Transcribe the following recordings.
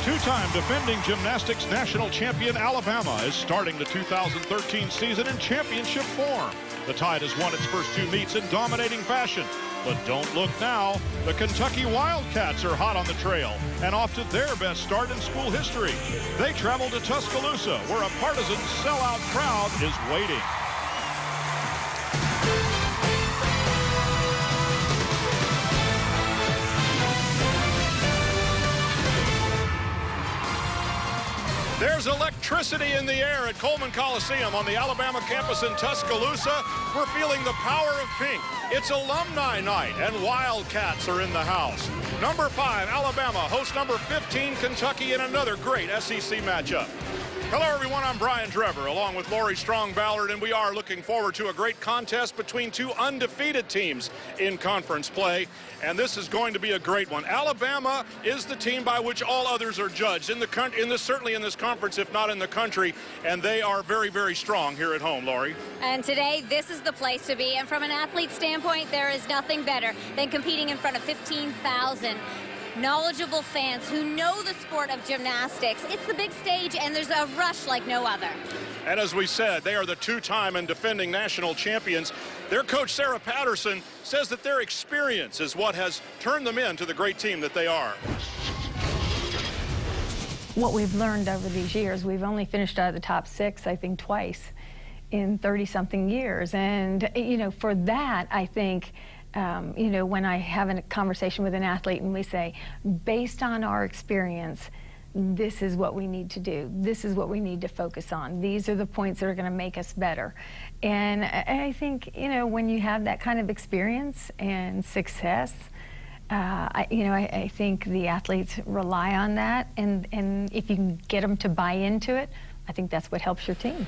Two-time defending gymnastics national champion Alabama is starting the 2013 season in championship form. The Tide has won its first two meets in dominating fashion. But don't look now. The Kentucky Wildcats are hot on the trail and off to their best start in school history. They travel to Tuscaloosa, where a partisan sellout crowd is waiting. There's electricity in the air at Coleman Coliseum on the Alabama campus in Tuscaloosa. We're feeling the power of pink. It's alumni night, and Wildcats are in the house. Number 5, Alabama, hosts number 15, Kentucky, in another great SEC matchup. Hello, everyone. I'm Brian Trevor, along with Lori Strong-Ballard, and we are looking forward to a great contest between two undefeated teams in conference play, and this is going to be a great one. Alabama is the team by which all others are judged certainly in this conference, if not in the country, and they are very, very strong here at home, Lori. And today, this is the place to be, and from an athlete standpoint, there is nothing better than competing in front of 15,000 knowledgeable fans who know the sport of gymnastics. It's the big stage, and there's a rush like no other. And as we said, they are the two-time and defending national champions. Their coach, Sarah Patterson, says that their experience is what has turned them into the great team that they are. What we've learned over these years, we've only finished out of the top 6, I think, twice in 30-something years. And, you know, for that, I think, you know, when I have a conversation with an athlete and we say, based on our experience, this is what we need to do. This is what we need to focus on. These are the points that are going to make us better. And I think, you know, when you have that kind of experience and success, I think the athletes rely on that. And if you can get them to buy into it, I think that's what helps your team.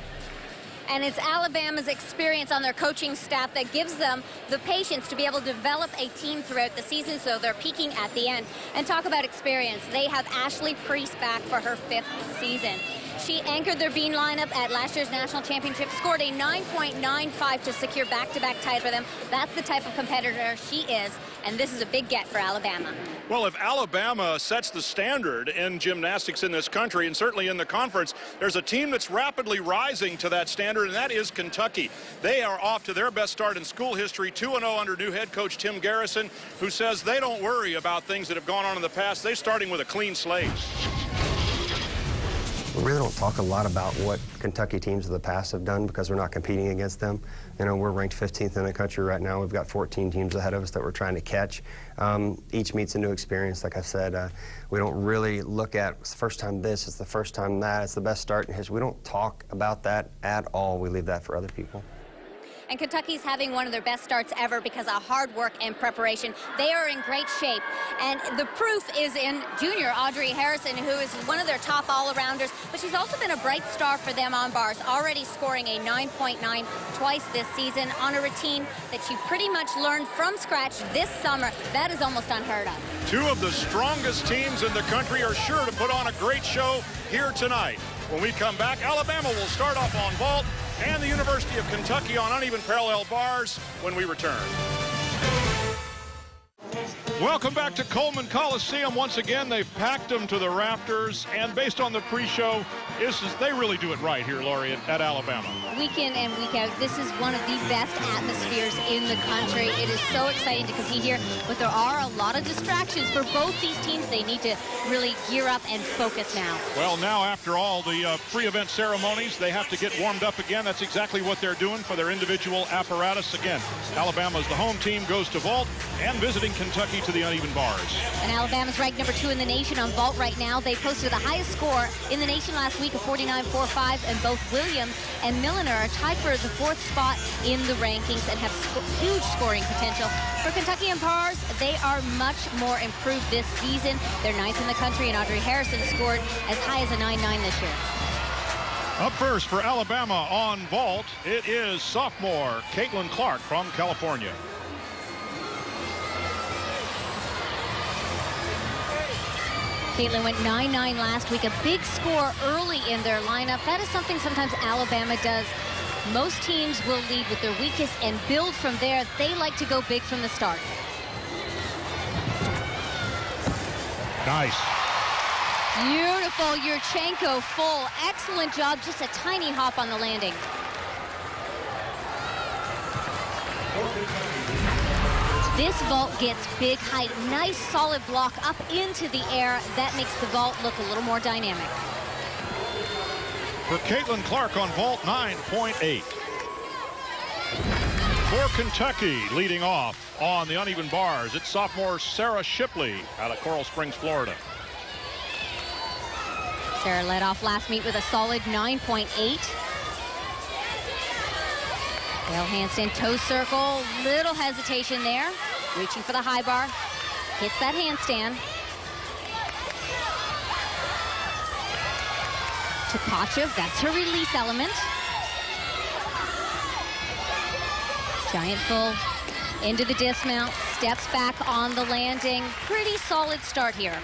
And it's Alabama's experience on their coaching staff that gives them the patience to be able to develop a team throughout the season, so they're peaking at the end. And talk about experience. They have Ashley Priest back for her 5th season. She anchored their Bean lineup at last year's national championship, scored a 9.95 to secure back-to-back ties for them. That's the type of competitor she is, and this is a big get for Alabama. Well, if Alabama sets the standard in gymnastics in this country, and certainly in the conference, there's a team that's rapidly rising to that standard, and that is Kentucky. They are off to their best start in school history, 2-0 under new head coach Tim Garrison, who says they don't worry about things that have gone on in the past. They're starting with a clean slate. We really don't talk a lot about what Kentucky teams of the past have done because we're not competing against them. You know, we're ranked 15th in the country right now. We've got 14 teams ahead of us that we're trying to catch. Each meet's a new experience. Like I said, we don't really look at it's the first time this, it's the first time that, it's the best start in history. We don't talk about that at all. We leave that for other people. And Kentucky's having one of their best starts ever because of hard work and preparation. They are in great shape. And the proof is in junior Audrey Harrison, who is one of their top all-arounders. But she's also been a bright star for them on bars, already scoring a 9.9 twice this season on a routine that she pretty much learned from scratch this summer. That is almost unheard of. Two of the strongest teams in the country are sure to put on a great show here tonight. When we come back, Alabama will start off on vault and the University of Kentucky on uneven parallel bars when we return. Welcome back to Coleman Coliseum. Once again, they've packed them to the rafters, and based on the pre-show, they really do it right here, Lori, at Alabama. Week in and week out, this is one of the best atmospheres in the country. It is so exciting to compete here, but there are a lot of distractions for both these teams. They need to really gear up and focus now. Well, now after all the pre-event ceremonies, they have to get warmed up again. That's exactly what they're doing for their individual apparatus. Again, Alabama's the home team, goes to vault, and visiting Kentucky to the uneven bars. And Alabama's ranked number 2 in the nation on vault right now. They posted the highest score in the nation last week of 49.45, and both Williams and Milliner are tied for the 4th spot in the rankings and have huge scoring potential. For Kentucky and bars, they are much more improved this season. They're 9th in the country, and Audrey Harrison scored as high as a 9.9 this year. Up first for Alabama on vault, it is sophomore Caitlin Clark from California. Caitlin went 9.9 last week, a big score early in their lineup. That is something sometimes Alabama does. Most teams will lead with their weakest and build from there. They like to go big from the start. Nice. Beautiful. Beautiful, Yurchenko full. Excellent job, just a tiny hop on the landing. This vault gets big height, nice solid block up into the air. That makes the vault look a little more dynamic. For Caitlin Clark on vault, 9.8. For Kentucky, leading off on the uneven bars, it's sophomore Sarah Shipley out of Coral Springs, Florida. Sarah led off last meet with a solid 9.8. Tail handstand toe circle, little hesitation there. Reaching for the high bar, hits that handstand. Tkachev, that's her release element. Giant full into the dismount, steps back on the landing. Pretty solid start here.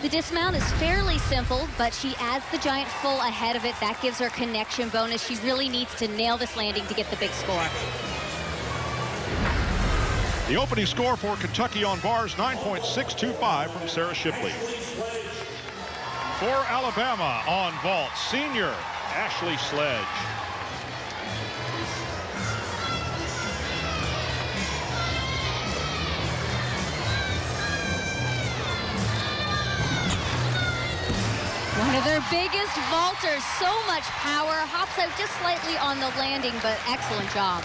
The dismount is fairly simple, but she adds the giant full ahead of it. That gives her connection bonus. She really needs to nail this landing to get the big score. The opening score for Kentucky on bars, 9.625 from Sarah Shipley. For Alabama on vault, senior Ashley Sledge. One of their biggest vaulters, so much power, hops out just slightly on the landing, but excellent job.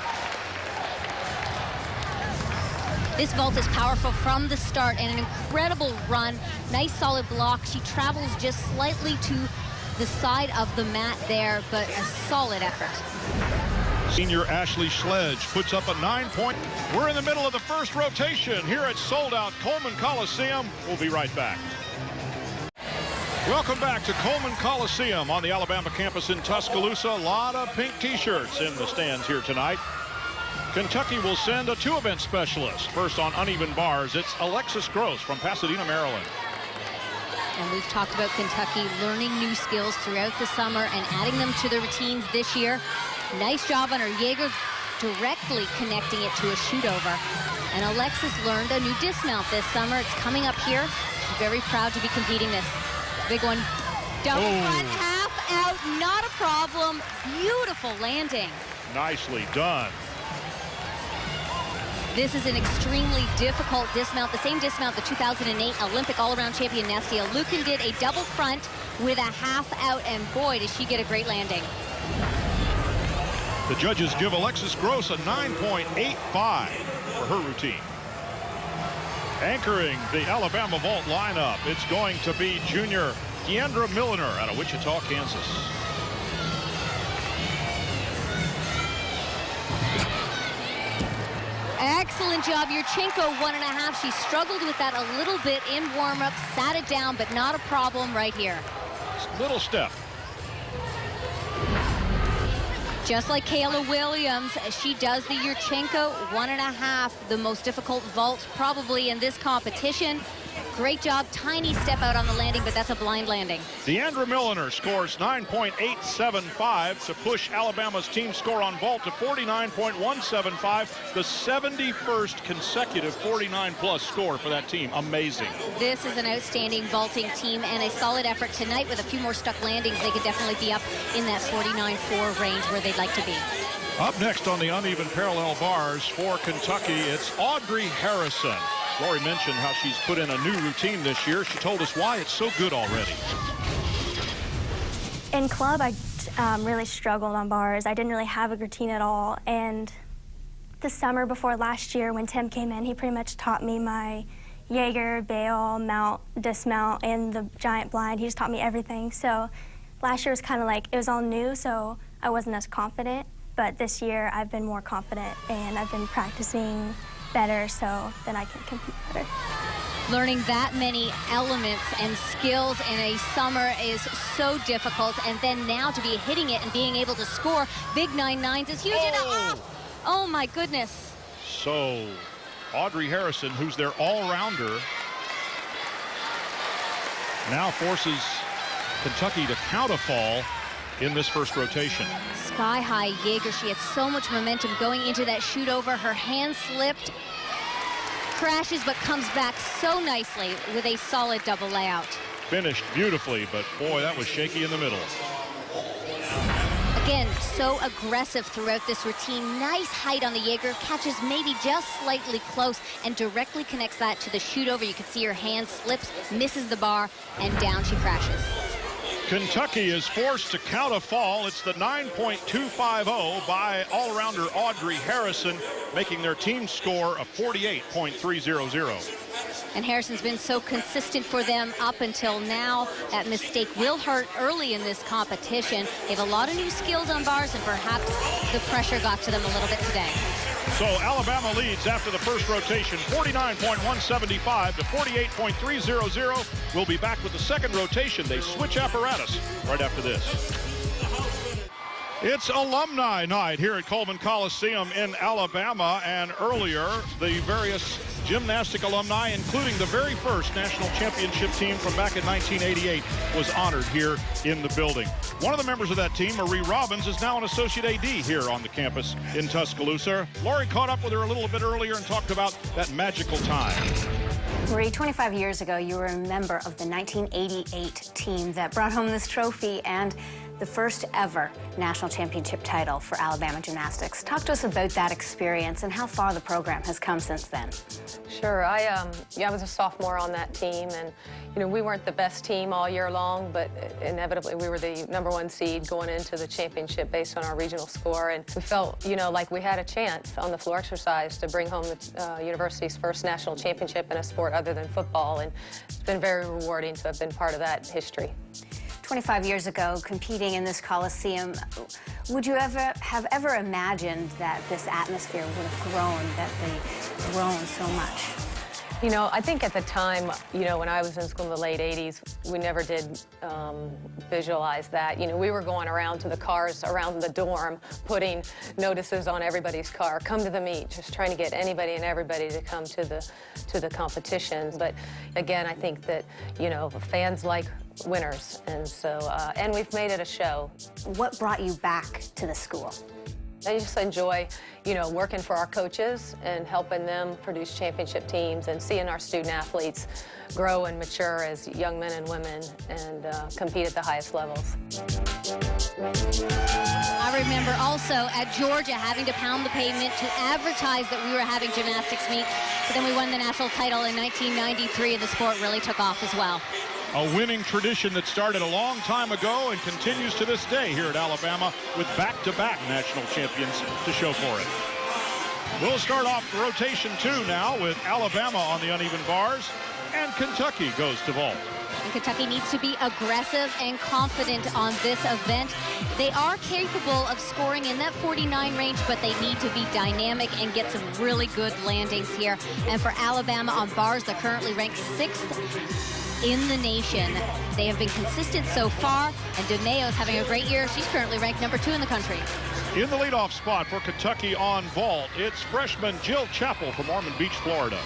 This vault is powerful from the start and an incredible run. Nice solid block. She travels just slightly to the side of the mat there, but a solid effort. Senior Ashley Sledge puts up a 9 point. We're in the middle of the first rotation here at sold-out Coleman Coliseum. We'll be right back. Welcome back to Coleman Coliseum on the Alabama campus in Tuscaloosa. A lot of pink t-shirts in the stands here tonight. Kentucky will send a two-event specialist. First on uneven bars, it's Alexis Gross from Pasadena, Maryland. And we've talked about Kentucky learning new skills throughout the summer and adding them to their routines this year. Nice job on her Jaeger, directly connecting it to a shoot over. And Alexis learned a new dismount this summer. It's coming up here. She's very proud to be competing this. Big one. Double front, half out, not a problem. Beautiful landing. Nicely done. This is an extremely difficult dismount, the same dismount the 2008 Olympic all-around champion Nastia Lukin did, a double front with a half out, and boy, does she get a great landing. The judges give Alexis Gross a 9.85 for her routine. Anchoring the Alabama vault lineup, it's going to be junior Deandra Milliner out of Wichita, Kansas. Excellent job, Yurchenko 1.5. She struggled with that a little bit in warm-up, sat it down, but not a problem right here. Little step. Just like Kayla Williams, she does the Yurchenko 1.5, the most difficult vault probably in this competition. Great job, tiny step out on the landing, but that's a blind landing. Deandra Milliner scores 9.875 to push Alabama's team score on vault to 49.175, the 71st consecutive 49-plus score for that team. Amazing. This is an outstanding vaulting team and a solid effort tonight. With a few more stuck landings, they could definitely be up in that 49.4 range where they'd like to be. Up next on the uneven parallel bars for Kentucky, it's Audrey Harrison. Lori mentioned how she's put in a new routine this year. She told us why it's so good already. In club, I really struggled on bars. I didn't really have a routine at all. And the summer before last year, when Tim came in, he pretty much taught me my Jaeger, bail, mount, dismount, and the giant blind. He just taught me everything. So last year was kind of like, it was all new, so I wasn't as confident. But this year, I've been more confident, and I've been practicing better, so then I can compete better. Learning that many elements and skills in a summer is so difficult, and then now to be hitting it and being able to score big 9.9s is huge. Oh my goodness. So Audrey Harrison, who's their all-rounder, now forces Kentucky to count a fall in this first rotation. Sky-high Jaeger. She had so much momentum going into that shoot over. Her hand slipped. crashes but comes back so nicely with a solid double layout. Finished beautifully, but boy, that was shaky in the middle. Again, so aggressive throughout this routine. Nice height on the Jaeger, catches maybe just slightly close and directly connects that to the shoot over. You can see her hand slips, misses the bar, and down she crashes. Kentucky is forced to count a fall. It's the 9.250 by all-rounder Audrey Harrison, making their team score a 48.300. And Harrison's been so consistent for them up until now. That mistake will hurt early in this competition. They have a lot of new skills on bars, and perhaps the pressure got to them a little bit today. So Alabama leads after the first rotation, 49.175 to 48.300. We'll be back with the second rotation. They switch apparatus right after this. It's Alumni Night here at Coleman Coliseum in Alabama, and earlier the various gymnastic alumni, including the very first national championship team from back in 1988, was honored here in the building. One of the members of that team, Marie Robbins, is now an associate AD here on the campus in Tuscaloosa. Lori caught up with her a little bit earlier and talked about that magical time. Marie, 25 years ago, you were a member of the 1988 team that brought home this trophy and the first ever national championship title for Alabama Gymnastics. Talk to us about that experience and how far the program has come since then. Sure. I was a sophomore on that team, and we weren't the best team all year long, but inevitably we were the #1 seed going into the championship based on our regional score, and we felt like we had a chance on the floor exercise to bring home the university's first national championship in a sport other than football, and it's been very rewarding to have been part of that history. 25 years ago, competing in this Coliseum, would you have ever imagined that this atmosphere would have grown, that they've grown so much? I think at the time, when I was in school in the late 80s, we never did visualize that. We were going around to the cars around the dorm, putting notices on everybody's car, come to the meet, just trying to get anybody and everybody to come to the competitions. But again, I think that, fans like winners, and so, and we've made it a show. What brought you back to the school? I just enjoy, working for our coaches and helping them produce championship teams and seeing our student athletes grow and mature as young men and women and compete at the highest levels. I remember also at Georgia having to pound the pavement to advertise that we were having gymnastics meets, but then we won the national title in 1993, and the sport really took off as well. A winning tradition that started a long time ago and continues to this day here at Alabama with back-to-back national champions to show for it. We'll start off rotation 2 now with Alabama on the uneven bars, and Kentucky goes to vault. And Kentucky needs to be aggressive and confident on this event. They are capable of scoring in that 49 range, but they need to be dynamic and get some really good landings here. And for Alabama on bars, they're currently ranked 6th in the nation. They have been consistent so far, and DeMayo's having a great year. She's currently ranked #2 in the country. In the leadoff spot for Kentucky on vault, it's freshman Jill Chappell from Ormond Beach, Florida.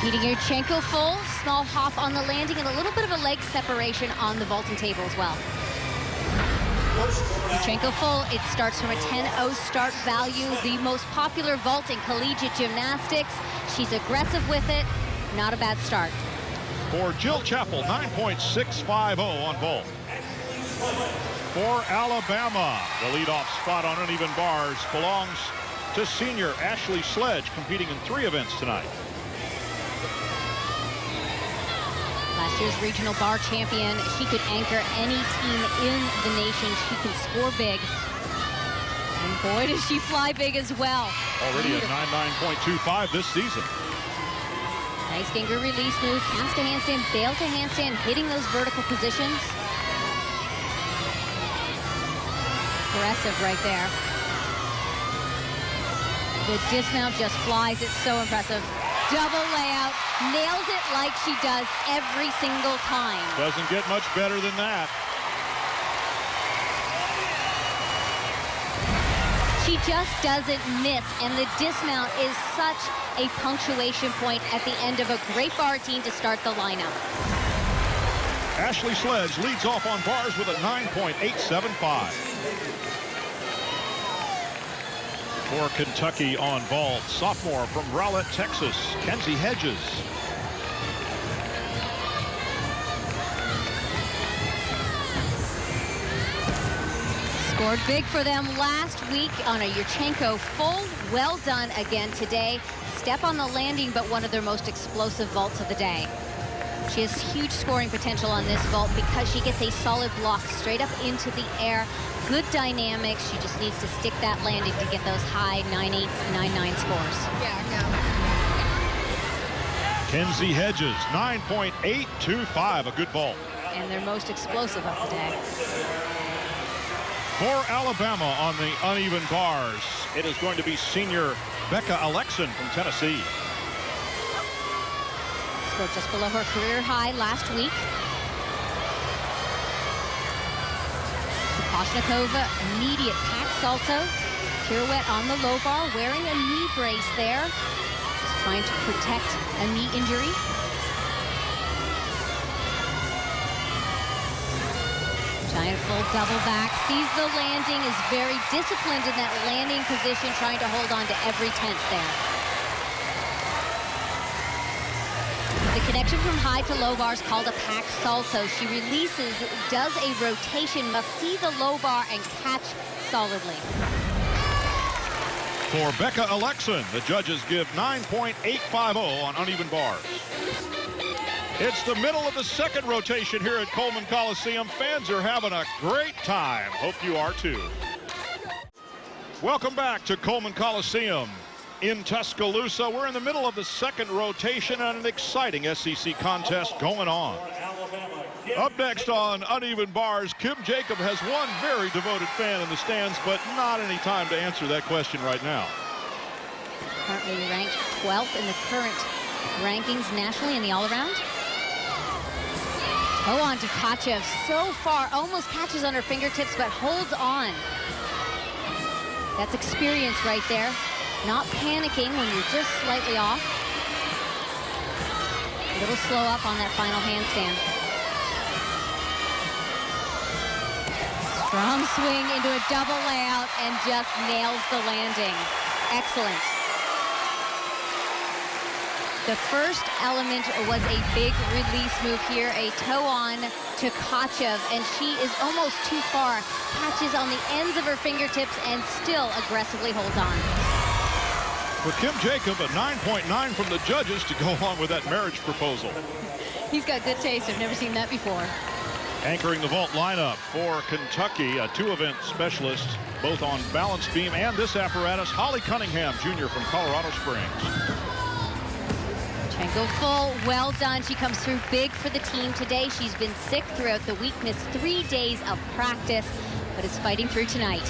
Beating Yurchenko full, small hop on the landing, and a little bit of a leg separation on the vaulting table as well. Yurchenko full, it starts from a 10-0 start value, the most popular vault in collegiate gymnastics. She's aggressive with it, not a bad start. For Jill Chappell, 9.650 on vault. For Alabama, the leadoff spot on uneven bars belongs to senior Ashley Sledge, competing in 3 events tonight. Last year's regional bar champion. She could anchor any team in the nation. She can score big. And boy, does she fly big as well. Already at 99.25 this season. Nice finger release move, cast to handstand, bail to handstand, hitting those vertical positions. Aggressive right there. The dismount just flies. It's so impressive. Double layout, nails it like she does every single time. Doesn't get much better than that. She just doesn't miss, and the dismount is such a punctuation point at the end of a great bar routine to start the lineup. Ashley Sledge leads off on bars with a 9.875. For Kentucky on vault, sophomore from Rowlett, Texas, Kenzie Hedges. Scored big for them last week on a Yurchenko full. Well done again today. Step on the landing, but one of their most explosive vaults of the day. She has huge scoring potential on this vault because she gets a solid block straight up into the air. Good dynamics. She just needs to stick that landing to get those high 9.8, 9.9 scores. Kenzie Hedges, 9.825, a good vault. And their most explosive of the day. For Alabama on the uneven bars, it is going to be senior Becca Alexson from Tennessee. Scored just below her career high last week. Koshnikova, immediate pack salto. Pirouette on the low bar, wearing a knee brace there. Just trying to protect a knee injury. Giant full double back, sees the landing, is very disciplined in that landing position, trying to hold on to every tenth there. The connection from high to low bar is called a pack salto. She releases, does a rotation, must see the low bar and catch solidly. For Becca Alexson, the judges give 9.850 on uneven bars. It's the middle of the second rotation here at Coleman Coliseum. Fans are having a great time. Hope you are too. Welcome back to Coleman Coliseum in Tuscaloosa. We're in the middle of the second rotation and an exciting SEC contest going on. Up next on uneven bars, Kim Jacob has one very devoted fan in the stands, but not any time to answer that question right now. Currently ranked 12th in the current rankings nationally in the all-around. Oh, on to Tkachev. So far, almost catches on her fingertips, but holds on. That's experience right there. Not panicking when you're just slightly off. A little slow up on that final handstand. Strong swing into a double layout and just nails the landing. Excellent. The first element was a big release move here, a toe on to Tkachev, and she is almost too far. Catches on the ends of her fingertips and still aggressively holds on. For Kim Jacob, a 9.9 from the judges to go on with that marriage proposal. He's got good taste. I've never seen that before. Anchoring the vault lineup for Kentucky, a two-event specialist, both on balance beam and this apparatus, Holly Cunningham, junior from Colorado Springs. Go full, well done. She comes through big for the team today. She's been sick throughout the week, missed 3 days of practice, but is fighting through tonight.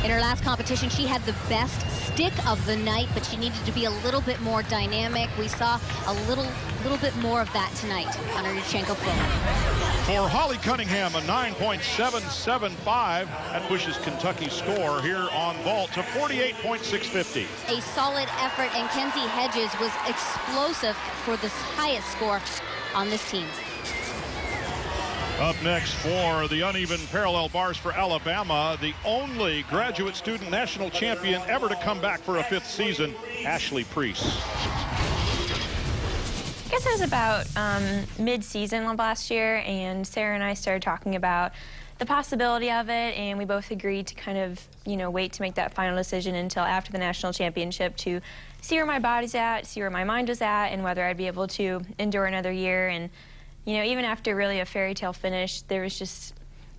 In her last competition, she had the best stick of the night, but she needed to be a little bit more dynamic. We saw a little bit more of that tonight on her Yurchenko full. For Holly Cunningham, a 9.775. That pushes Kentucky's score here on vault to 48.650. A solid effort, and Kenzie Hedges was explosive for the highest score on this team. Up next for the uneven parallel bars for Alabama, the only graduate student national champion ever to come back for a 5th season, Ashley Priest. I guess it was about mid-season of last year, and Sarah and I started talking about the possibility of it, and we both agreed to kind of, wait to make that final decision until after the national championship to see where my body's at, see where my mind was at, and whether I'd be able to endure another year. And even after really a fairy tale finish, there was just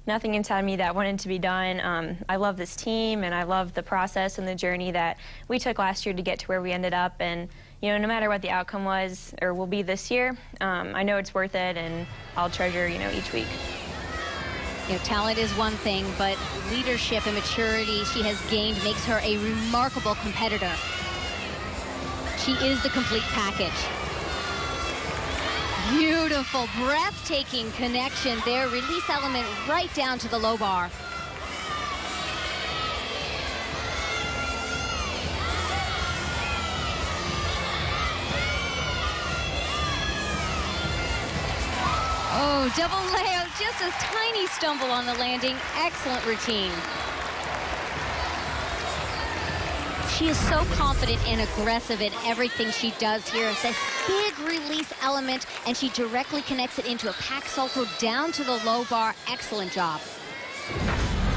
nothing inside me that wanted to be done. I love this team, and I love the process and the journey that we took last year to get to where we ended up. And no matter what the outcome was or will be this year, I know it's worth it, and I'll treasure each week. Talent is one thing, but leadership and maturity she has gained makes her a remarkable competitor. She is the complete package. Beautiful, breathtaking connection there. Release element right down to the low bar. Oh, double layout, just a tiny stumble on the landing. Excellent routine. She is so confident and aggressive in everything she does here. This big release element, and she directly connects it into a pack salto down to the low bar. Excellent job.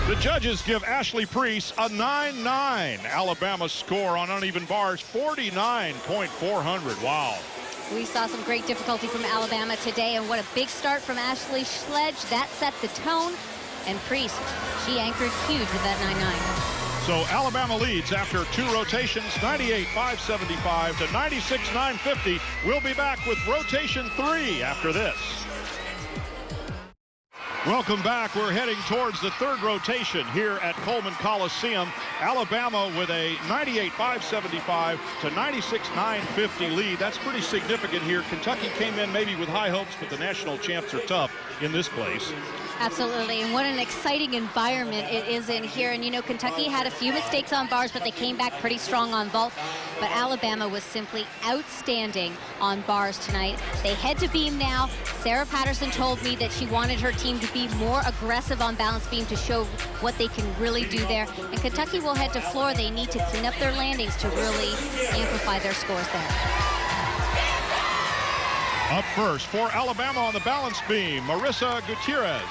The judges give Ashley Priest a 9-9. Alabama's score on uneven bars, 49.400. Wow. We saw some great difficulty from Alabama today, and what a big start from Ashley Sledge. That set the tone, and Priest, she anchored huge with that 9-9. So Alabama leads after 2 rotations, 98-575 to 96-950. We'll be back with rotation 3 after this. Welcome back. We're heading towards the 3rd rotation here at Coleman Coliseum. Alabama with a 98-575 to 96-950 lead. That's pretty significant here. Kentucky came in maybe with high hopes, but the national champs are tough in this place. Absolutely, and what an exciting environment it is in here. And you know, Kentucky had a few mistakes on bars, but they came back pretty strong on vault. But Alabama was simply outstanding on bars tonight. They head to beam now. Sarah Patterson told me that she wanted her team to be more aggressive on balance beam to show what they can really do there. And Kentucky will head to floor. They need to clean up their landings to really amplify their scores there. Up first for Alabama on the balance beam, Marissa Gutierrez.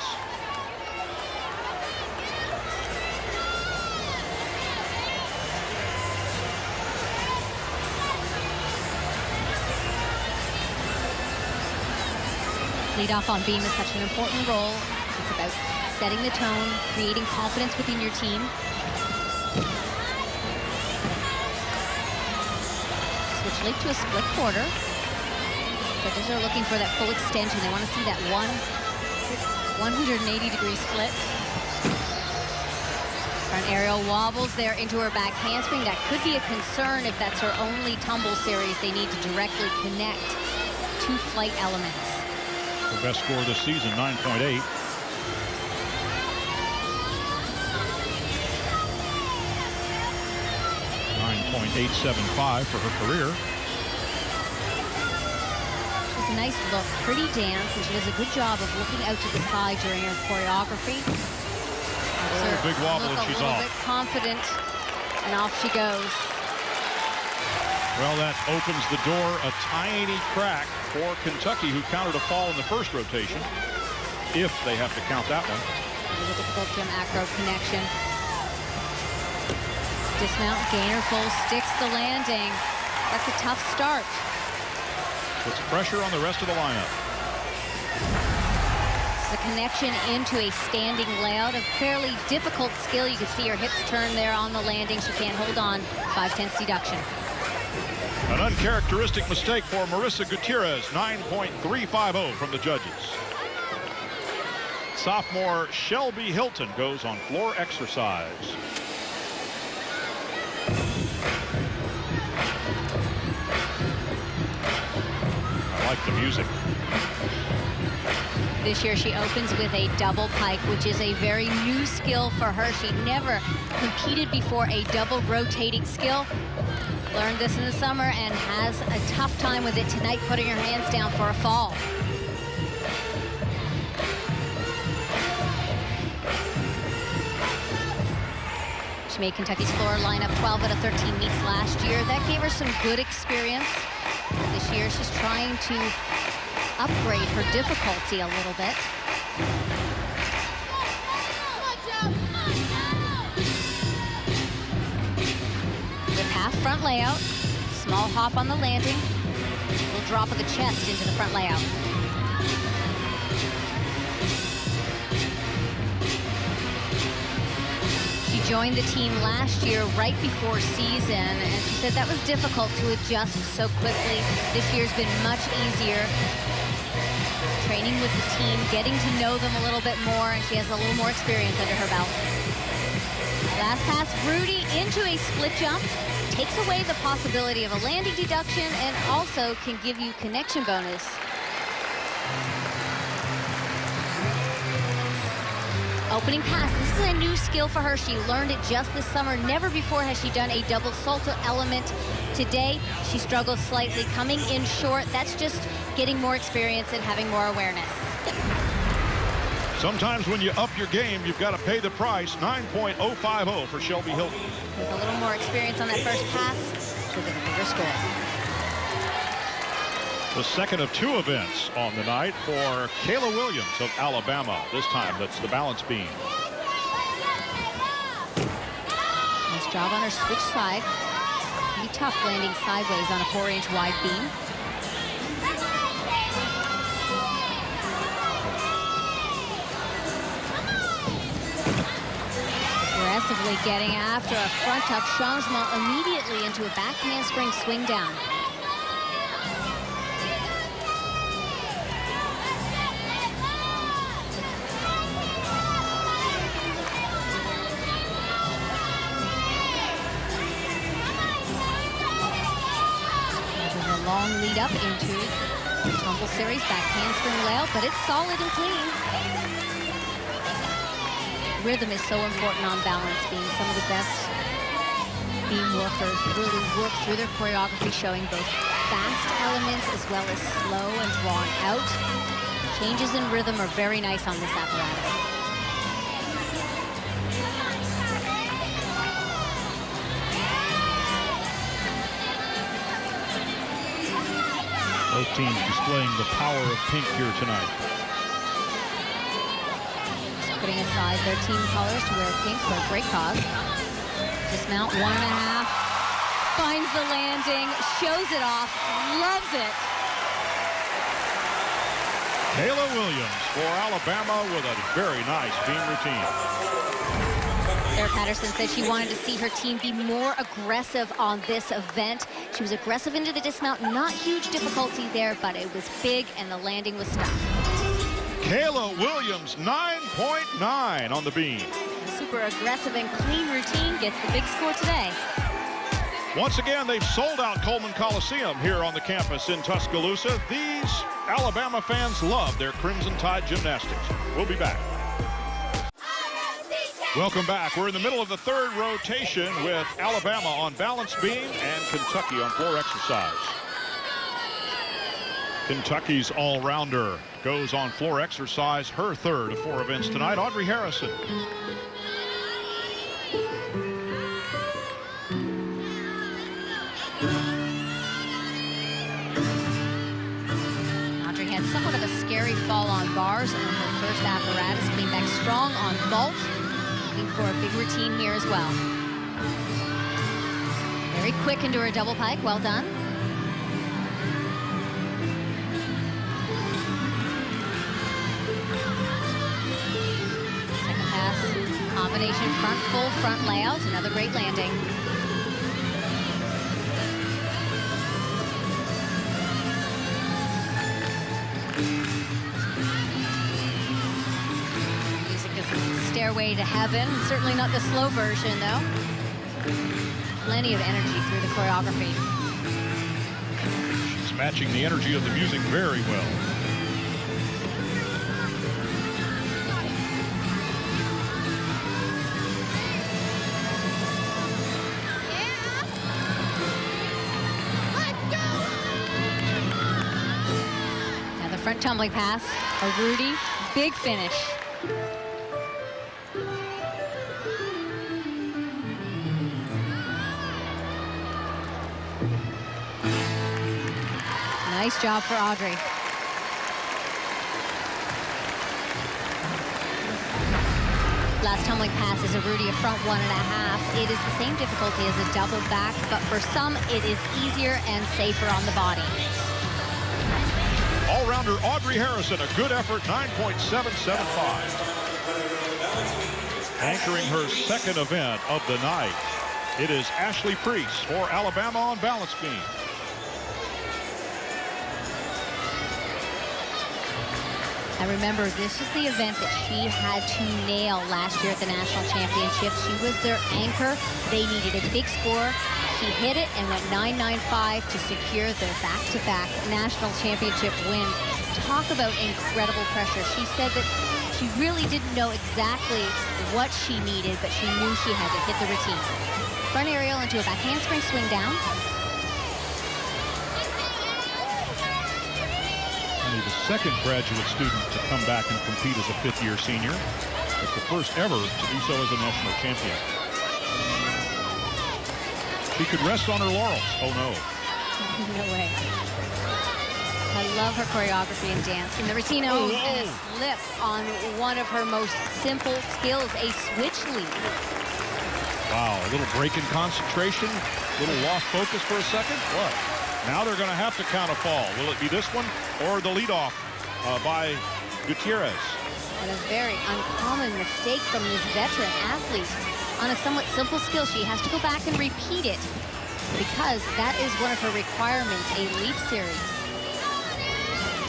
Lead off on beam is such an important role. It's about setting the tone, creating confidence within your team. Switch leg to a split quarter. Judges are looking for that full extension. They want to see that 180-degree split. Front aerial wobbles there into her back handspring. That could be a concern if that's her only tumble series. They need to directly connect 2 flight elements. The best score this season, 9.8. 9.875 for her career. A nice look, pretty dance, and she does a good job of looking out to the side during her choreography. Oh, big wobble and she's off. A little bit confident, and off she goes. Well, that opens the door a tiny crack for Kentucky, who counted a fall in the 1st rotation, if they have to count that one. It was a difficult gym acro connection. Dismount, gainer full, sticks the landing. That's a tough start. Puts pressure on the rest of the lineup. The connection into a standing layout, a fairly difficult skill. You can see her hips turn there on the landing. She can't hold on. 5/10 deduction. An uncharacteristic mistake for Marissa Gutierrez, 9.350 from the judges. Sophomore Shelby Hilton goes on floor exercise. I like the music. This year she opens with a double pike, which is a very new skill for her. She never competed before a double rotating skill. Learned this in the summer and has a tough time with it tonight, putting her hands down for a fall. She made Kentucky's floor lineup 12 out of 13 meets last year. That gave her some good experience. This year she's trying to upgrade her difficulty a little bit. With half front layout, small hop on the landing, little drop of the chest into the front layout. She joined the team last year right before season, and she said that was difficult to adjust so quickly. This year's been much easier. Training with the team, getting to know them a little bit more, and she has a little more experience under her belt. Last pass, Rudy into a split jump. Takes away the possibility of a landing deduction and also can give you connection bonus. Opening pass, this is a new skill for her. She learned it just this summer. Never before has she done a double salto element. Today, she struggles slightly, coming in short. That's just getting more experience and having more awareness. Sometimes when you up your game, you've got to pay the price. 9.050 for Shelby Hilton. With a little more experience on that first pass, she'll get a bigger score. The second of 2 events on the night for Kayla Williams of Alabama. This time, that's the balance beam. Nice job on her switch side. Pretty tough landing sideways on a 4-inch wide beam. Aggressively getting after a front tuck changement immediately into a back handspring swing down. There's a long lead up into the tumble series, back handspring layout, but it's solid and clean. Rhythm is so important on balance beam. Some of the best beam workers really work through their choreography, showing both fast elements as well as slow and drawn out. Changes in rhythm are very nice on this apparatus. Both teams displaying the power of pink here tonight. Putting aside their team colors to wear pink for a great cause. Dismount 1.5. Finds the landing, shows it off, loves it. Kayla Williams for Alabama with a very nice beam routine. Sarah Patterson said she wanted to see her team be more aggressive on this event. She was aggressive into the dismount, not huge difficulty there, but it was big and the landing was stuck. Kayla Williams, 9.9 on the beam. A super aggressive and clean routine gets the big score today. Once again, they've sold out Coleman Coliseum here on the campus in Tuscaloosa. These Alabama fans love their Crimson Tide gymnastics. We'll be back. Welcome back. We're in the middle of the third rotation with Alabama on balance beam and Kentucky on floor exercise. Kentucky's all-rounder goes on floor exercise, her third of 4 events tonight. Audrey Harrison. Audrey had somewhat of a scary fall on bars on her first apparatus. Came back strong on vault. Looking for a big routine here as well. Very quick into her double pike. Well done. Combination front, full front layout. Another great landing. Music is Stairway to Heaven. Certainly not the slow version, though. Plenty of energy through the choreography. She's matching the energy of the music very well. Front tumbling pass, a Rudy, big finish. Nice job for Audrey. Last tumbling pass is a Rudy, a front 1.5. It is the same difficulty as a double back, but for some it is easier and safer on the body. All-rounder Audrey Harrison, a good effort, 9.775. Anchoring her second event of the night, it is Ashley Priest for Alabama on balance beam. I remember this is the event that she had to nail last year at the national championship. She was their anchor. They needed a big score. She hit it and went 9.95 to secure their back-to-back national championship wins. Talk about incredible pressure. She said that she really didn't know exactly what she needed, but she knew she had to hit the routine. Front aerial into a back handspring swing down. The only the second graduate student to come back and compete as a fifth-year senior, but the first ever to do so as a national champion. She could rest on her laurels. Oh, no. No way. I love her choreography and dance. And the routine, and a slip on one of her most simple skills, a switch lead. Wow, a little break in concentration, a little lost focus for a second. What? Now they're going to have to count a fall. Will it be this one or the leadoff by Gutierrez? And a very uncommon mistake from this veteran athlete. On a somewhat simple skill, she has to go back and repeat it because that is one of her requirements, a leap series.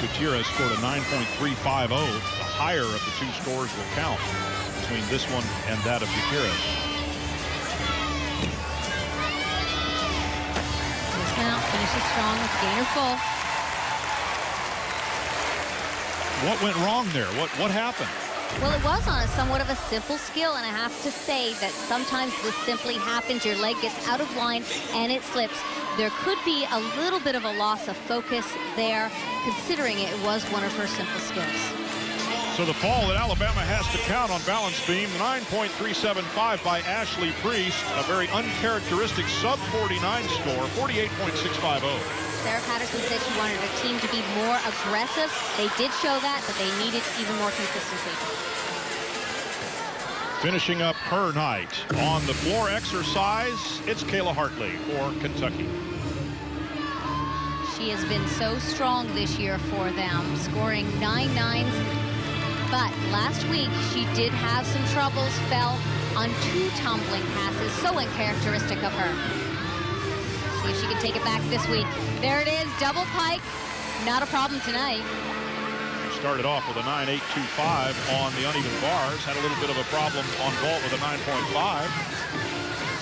Gutierrez scored a 9.350. The higher of the two scores will count between this one and that of Gutierrez. Dismount, finishes strong with gainer full. What went wrong there? What happened? Well, it was on a somewhat of a simple skill, and I have to say that sometimes this simply happens. Your leg gets out of line and it slips. There could be a little bit of a loss of focus there, considering it was one of her simple skills. So the fall that Alabama has to count on balance beam, 9.375 by Ashley Priest, a very uncharacteristic sub-49 score, 48.650. Sarah Patterson said she wanted her team to be more aggressive. They did show that, but they needed even more consistency. Finishing up her night on the floor exercise, it's Kayla Hartley for Kentucky. She has been so strong this year for them, scoring 9 nines. But last week, she did have some troubles, fell on 2 tumbling passes, so uncharacteristic of her. See if she can take it back this week. There it is, double pike. Not a problem tonight. Started off with a 9.825 on the uneven bars. Had a little bit of a problem on vault with a 9.5.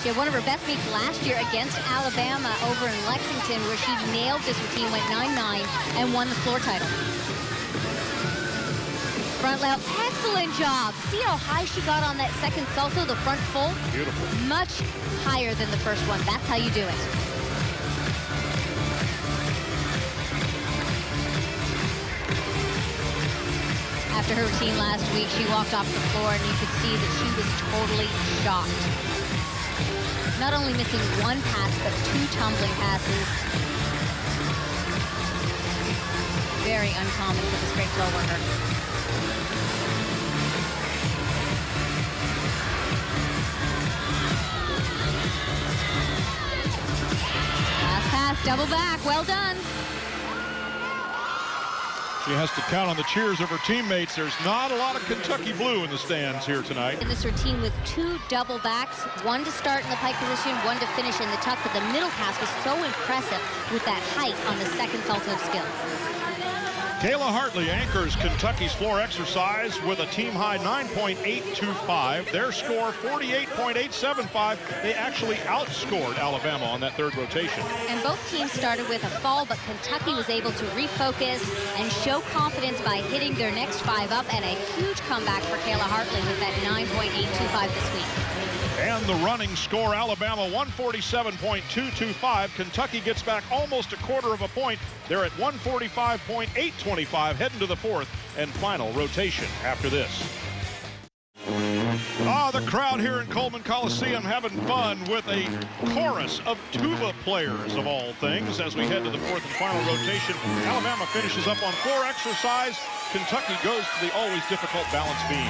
She had one of her best meets last year against Alabama over in Lexington, where she nailed this routine, went 9-9, and won the floor title. Front layout, excellent job. See how high she got on that second salto, the front full? Beautiful. Much higher than the first one. That's how you do it. After her routine last week, she walked off the floor and you could see that she was totally shocked. Not only missing 1 pass, but 2 tumbling passes. Very uncommon for this great floor worker. Last pass, double back, well done. She has to count on the cheers of her teammates. There's not a lot of Kentucky blue in the stands here tonight. In this routine with 2 double backs, 1 to start in the pike position, 1 to finish in the tuck, but the middle pass was so impressive with that height on the second salto skill. Kayla Hartley anchors Kentucky's floor exercise with a team-high 9.825. Their score, 48.875. They actually outscored Alabama on that 3rd rotation. And both teams started with a fall, but Kentucky was able to refocus and show confidence by hitting their next 5 up, and a huge comeback for Kayla Hartley with that 9.825 this week. And the running score, Alabama 147.225. Kentucky gets back almost a quarter of a point. They're at 145.825, heading to the 4th and final rotation after this. The crowd here in Coleman Coliseum having fun with a chorus of tuba players of all things as we head to the 4th and final rotation. Alabama finishes up on floor exercise. Kentucky goes to the always difficult balance beam.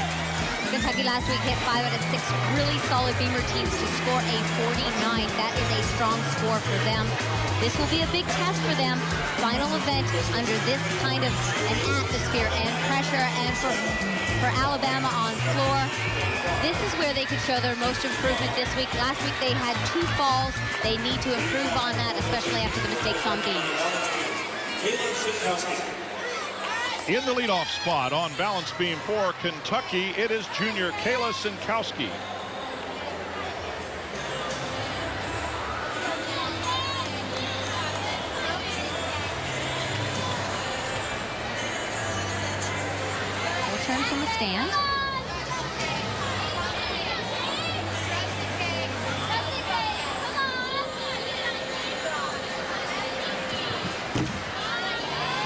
Kentucky last week hit 5 out of 6 really solid beam routines to score a 49. That is a strong score for them. This will be a big test for them. Final event under this kind of an atmosphere and pressure, and for Alabama on floor, this is where they could show their most improvement this week. Last week they had 2 falls. They need to improve on that, especially after the mistakes on beam. In the leadoff spot on balance beam for Kentucky, it is junior Kayla Sinkowski. Turn from the stand.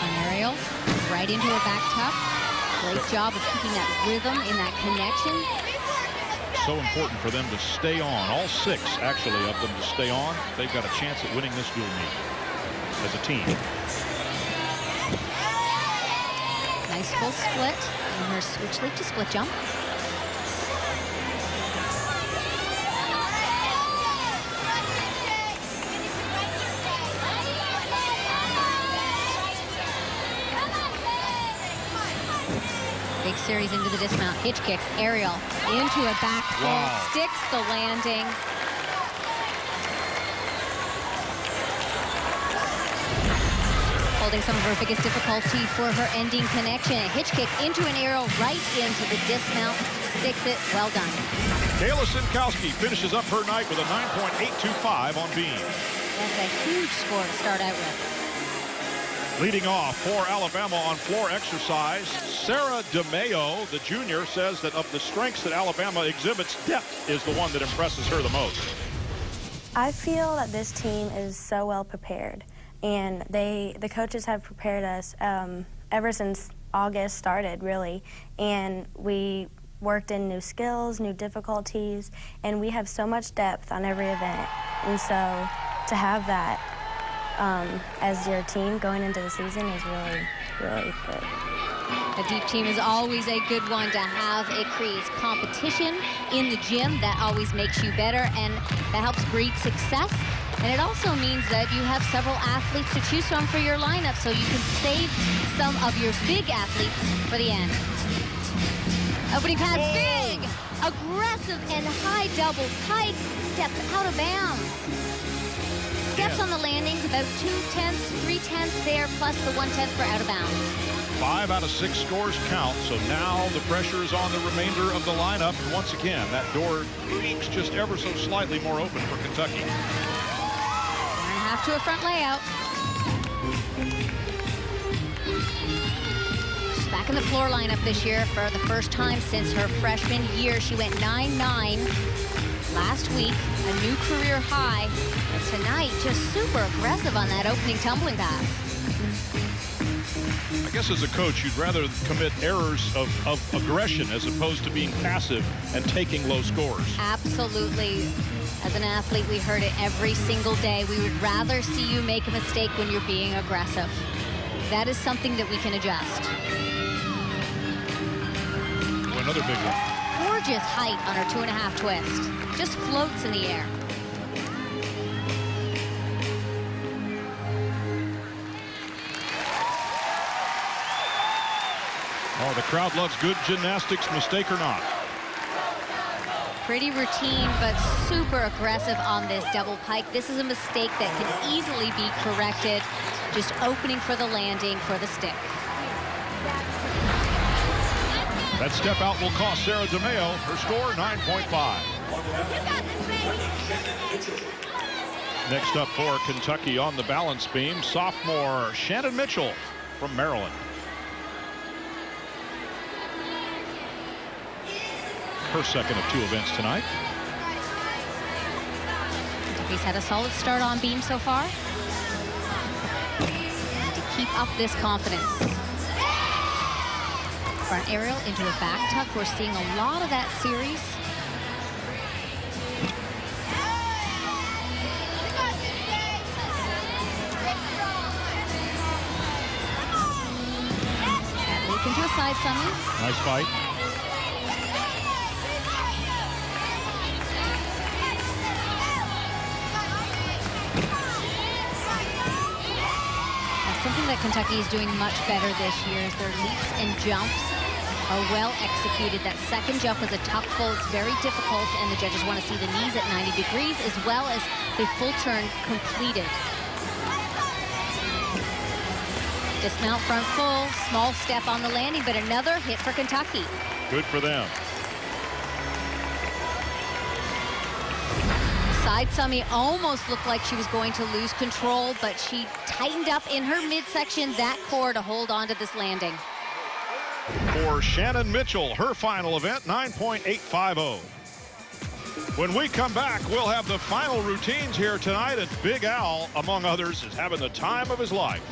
An aerial, right Right into her back tuck. Great job of keeping that rhythm in that connection. So important for them to stay on. All 6, actually, of them to stay on. They've got a chance at winning this dual meet as a team. Nice full split in her switch leap to split jump. Big series into the dismount, hitch kick, aerial, into a back fold, wow. Sticks the landing. Holding some of her biggest difficulty for her ending connection. A hitch kick into an aerial right into the dismount, sticks it, well done. Kayla Sinkowski finishes up her night with a 9.825 on beam. That's a huge score to start out with. Leading off for Alabama on floor exercise, Sarah DeMeo, the junior, says that of the strengths that Alabama exhibits, depth is the one that impresses her the most. I feel that this team is so well prepared, and the coaches have prepared us ever since August started, really, and we worked in new skills, new difficulties, and we have so much depth on every event, and so to have that as your team going into the season is really, really good. A deep team is always a good one to have. It creates competition in the gym. That always makes you better, and that helps breed success. And it also means that you have several athletes to choose from for your lineup, so you can save some of your big athletes for the end. Opening pass, big, aggressive, and high double pike, steps out of bounds. Steps on the landings, about 2/10, 3/10 there, plus the 1/10 for out of bounds. 5 out of 6 scores count, so now the pressure is on the remainder of the lineup. And once again, that door creaks just ever so slightly more open for Kentucky. 1.5 to a front layout. She's back in the floor lineup this year for the first time since her freshman year. She went 9-9 last week, a new career high. And tonight, just super aggressive on that opening tumbling pass. I guess as a coach, you'd rather commit errors of aggression as opposed to being passive and taking low scores. Absolutely. As an athlete, we heard it every single day. We would rather see you make a mistake when you're being aggressive. That is something that we can adjust. Another big one. Gorgeous height on her 2.5 twist. Just floats in the air. Oh, the crowd loves good gymnastics, mistake or not. Pretty routine, but super aggressive on this double pike. This is a mistake that can easily be corrected. Just opening for the landing for the stick. That step out will cost Sarah DeMeo her score 9.5. Next up for Kentucky on the balance beam, sophomore Shannon Mitchell from Maryland. Her second of 2 events tonight. Kentucky's had a solid start on beam so far. To keep up this confidence. Front aerial into a back tuck. We're seeing a lot of that series. That leap into a side summy. Nice fight. Something that Kentucky is doing much better this year is their leaps and jumps are well executed. That second jump was a tuck full. It's very difficult, and the judges want to see the knees at 90 degrees as well as the full turn completed. Dismount front full, small step on the landing, but another hit for Kentucky. Good for them. Side summy almost looked like she was going to lose control, but she tightened up in her midsection, that core, to hold on to this landing. For Shannon Mitchell, her final event, 9.850. When we come back, we'll have the final routines here tonight, and Big Al, among others, is having the time of his life.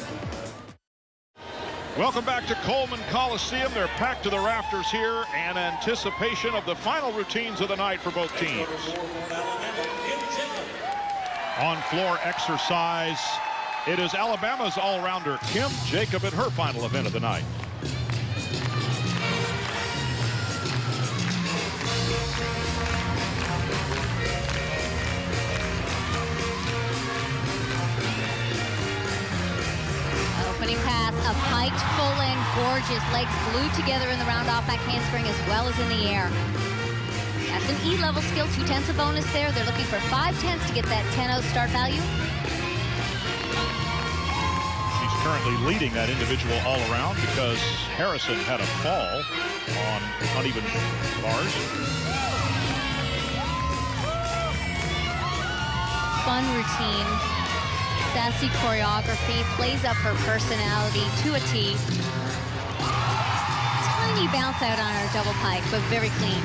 Welcome back to Coleman Coliseum. They're packed to the rafters here in anticipation of the final routines of the night for both teams. On-floor exercise. It is Alabama's all-rounder Kim Jacob at her final event of the night. Opening pass, a piked full in, gorgeous. Legs glued together in the round off back handspring as well as in the air. That's an E-level skill, 2/10 a bonus there. They're looking for 5/10 to get that 10-0 start value. She's currently leading that individual all around because Harrison had a fall on uneven bars. Fun routine. Sassy choreography, plays up her personality to a T. Tiny bounce out on her double pike, but very clean.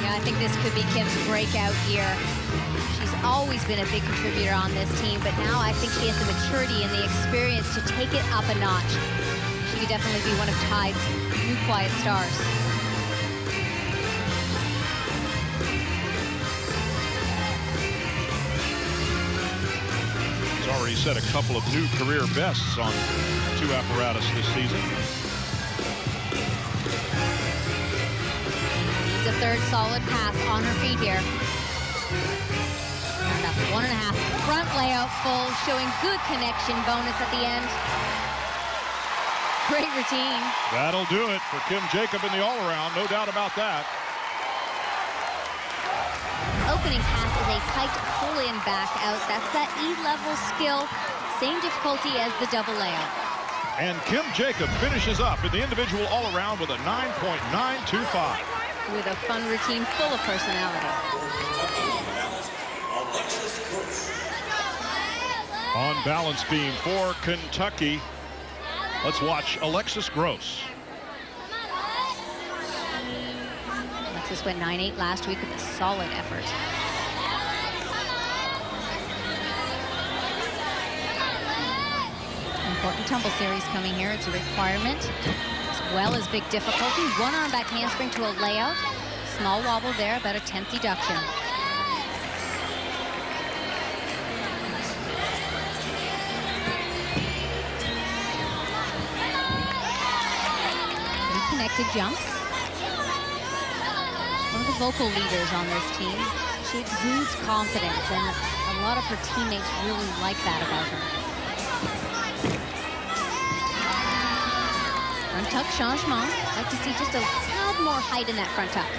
Yeah, I think this could be Kim's breakout year. She's always been a big contributor on this team, but now I think she has the maturity and the experience to take it up a notch. She could definitely be one of Tide's new quiet stars. Already set a couple of new career bests on 2 apparatus this season. Needs a third solid pass on her feet here. And up 1.5 front layout full, showing good connection bonus at the end. Great routine. That'll do it for Kim Jacob in the all-around, no doubt about that. Opening pass is a piked full-in back out. That's that E-level skill. Same difficulty as the double layout. And Kim Jacob finishes up in the individual all-around with a 9.925. With a fun routine full of personality. On balance beam for Kentucky. Let's watch Alexis Gross. Alexis went 9-8 last week with a solid effort. Important tumble series coming here. It's a requirement, as well as big difficulty. One arm back handspring to a layout. Small wobble there, about a 10th deduction. Connected jumps. One of the vocal leaders on this team. She exudes confidence, and a lot of her teammates really like that about her. Front tuck changement. I'd like to see just a tad more height in that front tuck.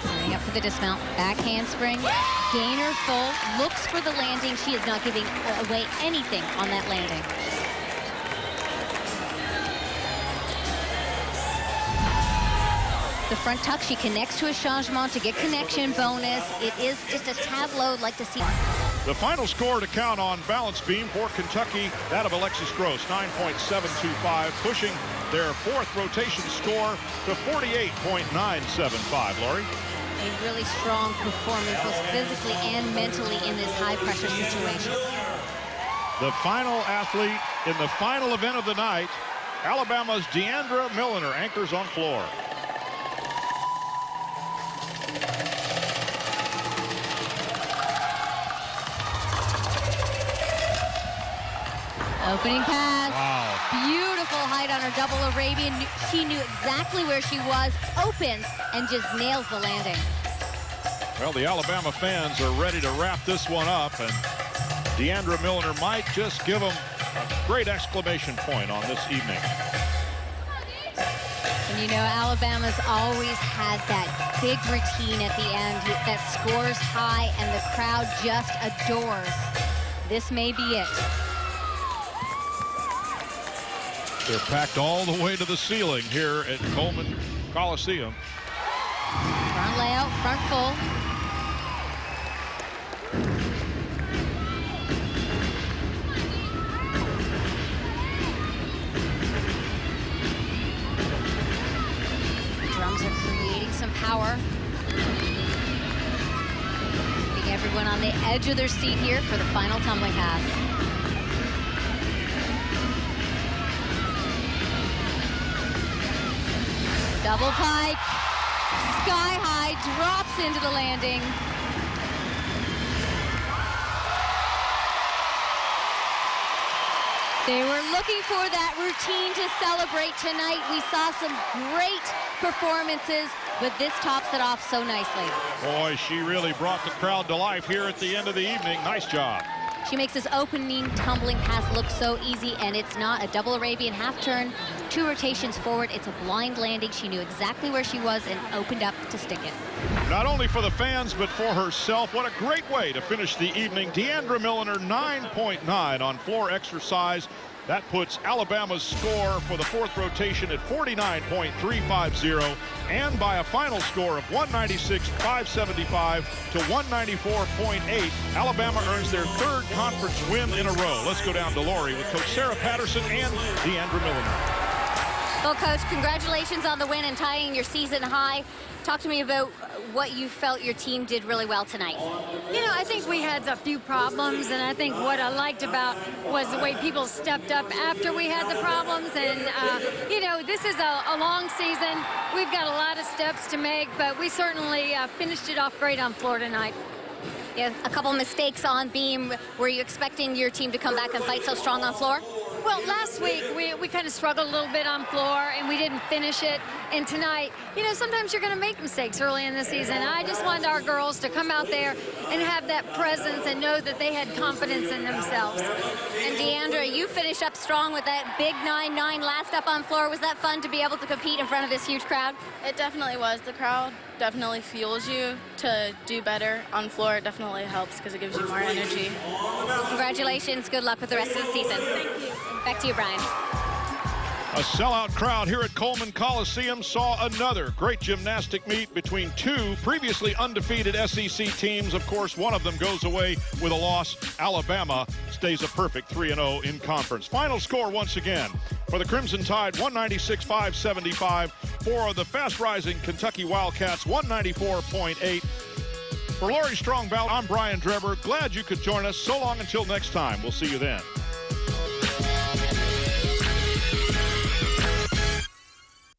Turning up for the dismount. Back handspring. Gainer full. Looks for the landing. She is not giving away anything on that landing. The front tuck, she connects to a changement to get connection bonus. It is just a tad low. I'd like to see. The final score to count on balance beam for Kentucky, that of Alexis Gross, 9.725, pushing their 4th rotation score to 48.975. Lori? A really strong performance, both physically and mentally, in this high-pressure situation. The final athlete in the final event of the night, Alabama's Deandra Milliner, anchors on floor. Opening pass. Wow. Beautiful height on her double Arabian. She knew exactly where she was, opens, and just nails the landing. Well, the Alabama fans are ready to wrap this one up, and Deandra Milliner might just give them a great exclamation point on this evening. And you know, Alabama's always had that big routine at the end that scores high and the crowd just adores. This may be it. They're packed all the way to the ceiling here at Coleman Coliseum. Front layout, front full. Drums are creating some power. Keeping everyone on the edge of their seat here for the final tumbling pass. Double pike, sky high, drops into the landing. They were looking for that routine to celebrate tonight. We saw some great performances, but this tops it off so nicely. Boy, she really brought the crowd to life here at the end of the evening. Nice job. She makes this opening tumbling pass look so easy, and it's not a double Arabian half turn, 2 rotations forward. It's a blind landing. She knew exactly where she was and opened up to stick it. Not only for the fans, but for herself. What a great way to finish the evening. Deandra Milliner, 9.9 on floor exercise. That puts Alabama's score for the 4th rotation at 49.350, and by a final score of 196.575 to 194.8, Alabama earns their 3rd conference win in a row. Let's go down to Lori with Coach Sarah Patterson and Deandra Milliner. Well, Coach, congratulations on the win and tying your season high. Talk to me about what you felt your team did really well tonight. You know, I think we had a few problems, and I think what I liked about was the way people stepped up after we had the problems. And, you know, this is a long season. We've got a lot of steps to make, but we certainly finished it off great on floor tonight. Yeah, a couple mistakes on beam. Were you expecting your team to come back and fight so strong on floor? Well, last week we kind of struggled a little bit on floor and we didn't finish it. And tonight, you know, sometimes you're going to make mistakes early in the season. I just wanted our girls to come out there and have that presence and know that they had confidence in themselves. And Deandra, you finished up strong with that big 9-9 last up on floor. Was that fun to be able to compete in front of this huge crowd? It definitely was. The crowd definitely fuels you to do better on floor. It definitely helps because it gives you more energy. Well, congratulations. Good luck with the rest of the season. Thank you. Back to you, Brian. A sellout crowd here at Coleman Coliseum saw another great gymnastic meet between 2 previously undefeated SEC teams. Of course, one of them goes away with a loss. Alabama stays a perfect 3-0 in conference. Final score once again for the Crimson Tide, 196.575. For the fast-rising Kentucky Wildcats, 194.8. For Lori Strongbow, I'm Brian Drebber. Glad you could join us. So long until next time. We'll see you then.